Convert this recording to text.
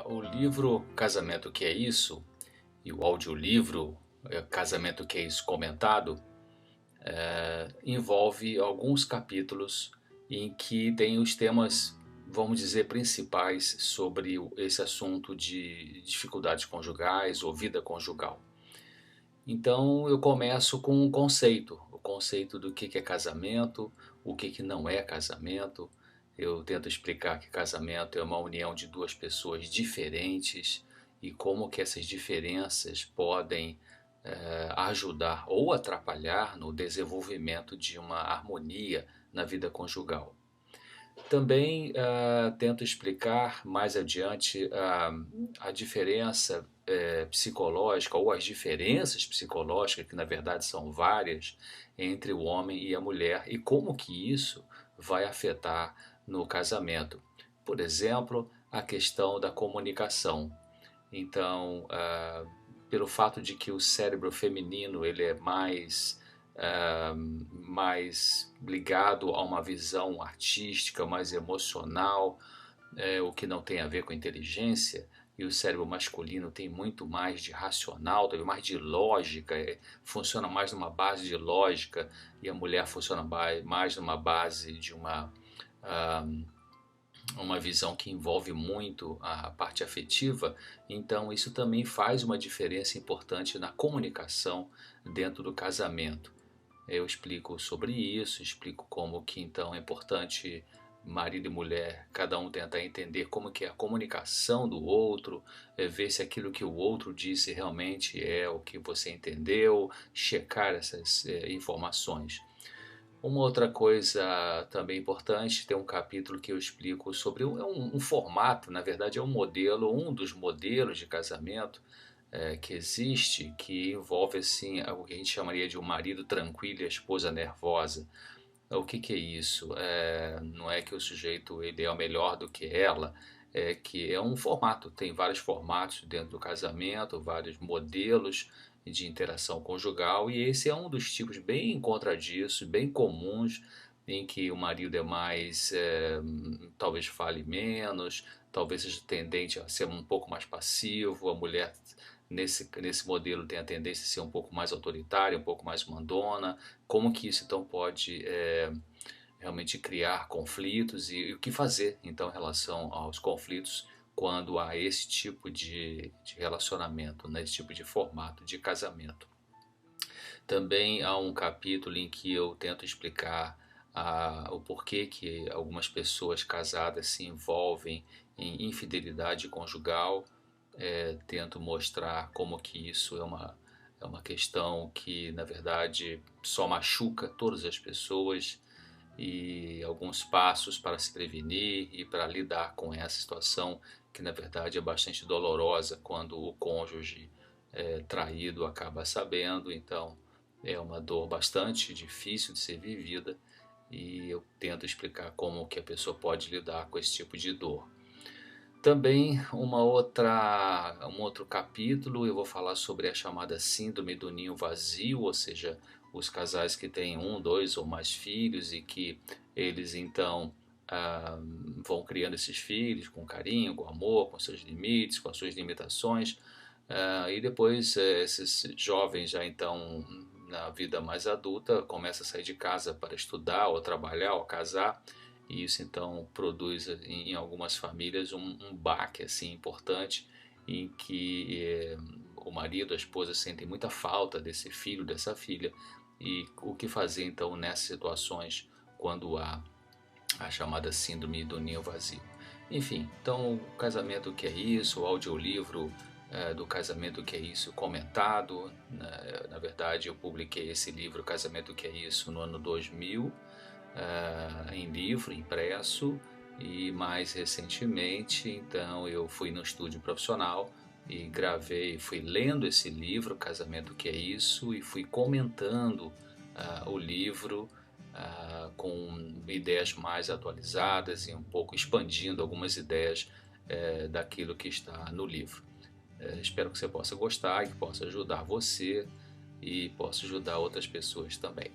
O livro Casamento Que É Isso e o audiolivro Casamento Que É Isso Comentado envolve alguns capítulos em que tem os temas, vamos dizer, principais sobre esse assunto de dificuldades conjugais ou vida conjugal. Então eu começo com um conceito, o conceito do que é casamento, o que não é casamento. Eu tento explicar que casamento é uma união de duas pessoas diferentes e como que essas diferenças podem ajudar ou atrapalhar no desenvolvimento de uma harmonia na vida conjugal. Também tento explicar mais adiante a diferença psicológica ou as diferenças psicológicas, que na verdade são várias, entre o homem e a mulher e como que isso vai afetar no casamento. Por exemplo, a questão da comunicação. Então, pelo fato de que o cérebro feminino ele é mais ligado a uma visão artística, mais emocional, o que não tem a ver com inteligência, e o cérebro masculino tem muito mais de racional, tem mais de lógica, funciona mais numa base de lógica, e a mulher funciona mais numa base de uma visão que envolve muito a parte afetiva. Então isso também faz uma diferença importante na comunicação dentro do casamento. Eu explico sobre isso, explico como que então é importante marido e mulher, cada um tentar entender como que é a comunicação do outro, ver se aquilo que o outro disse realmente é o que você entendeu, checar essas informações. Uma outra coisa também importante, tem um capítulo que eu explico sobre um formato, na verdade é um modelo, um dos modelos de casamento que existe, que envolve assim, o que a gente chamaria de um marido tranquilo e a esposa nervosa. O que que é isso? Não é que o sujeito ele é o melhor do que ela, é que é um formato, tem vários formatos dentro do casamento, vários modelos de interação conjugal, e esse é um dos tipos bem contradiços, bem comuns, em que o marido é mais, talvez fale menos, talvez seja tendente a ser um pouco mais passivo, a mulher nesse modelo tem a tendência a ser um pouco mais autoritária, um pouco mais mandona. Como que isso então pode realmente criar conflitos e o que fazer então em relação aos conflitos quando há esse tipo de relacionamento, né, esse tipo de formato de casamento. Também há um capítulo em que eu tento explicar o porquê que algumas pessoas casadas se envolvem em infidelidade conjugal. Tento mostrar como que isso é uma questão que na verdade só machuca todas as pessoas e alguns passos para se prevenir e para lidar com essa situação que na verdade é bastante dolorosa quando o cônjuge traído acaba sabendo. Então é uma dor bastante difícil de ser vivida e eu tento explicar como que a pessoa pode lidar com esse tipo de dor. Também um outro capítulo eu vou falar sobre a chamada síndrome do ninho vazio, ou seja, os casais que têm um, dois ou mais filhos e que eles então ah, vão criando esses filhos com carinho, com amor, com seus limites, com as suas limitações, e depois esses jovens já então na vida mais adulta começam a sair de casa para estudar ou trabalhar ou casar, e isso então produz em algumas famílias um baque assim importante em que o marido, a esposa sentem muita falta desse filho, dessa filha, e o que fazer então nessas situações quando há a chamada síndrome do ninho vazio. Enfim, então o casamento que é isso, o audiolivro do Casamento Que É Isso comentado. Na verdade eu publiquei esse livro Casamento Que É Isso no ano 2000, em livro, impresso, e mais recentemente então eu fui no estúdio profissional e gravei, fui lendo esse livro Casamento Que É Isso e fui comentando o livro com ideias mais atualizadas e um pouco expandindo algumas ideias daquilo que está no livro. Espero que você possa gostar e que possa ajudar você e possa ajudar outras pessoas também.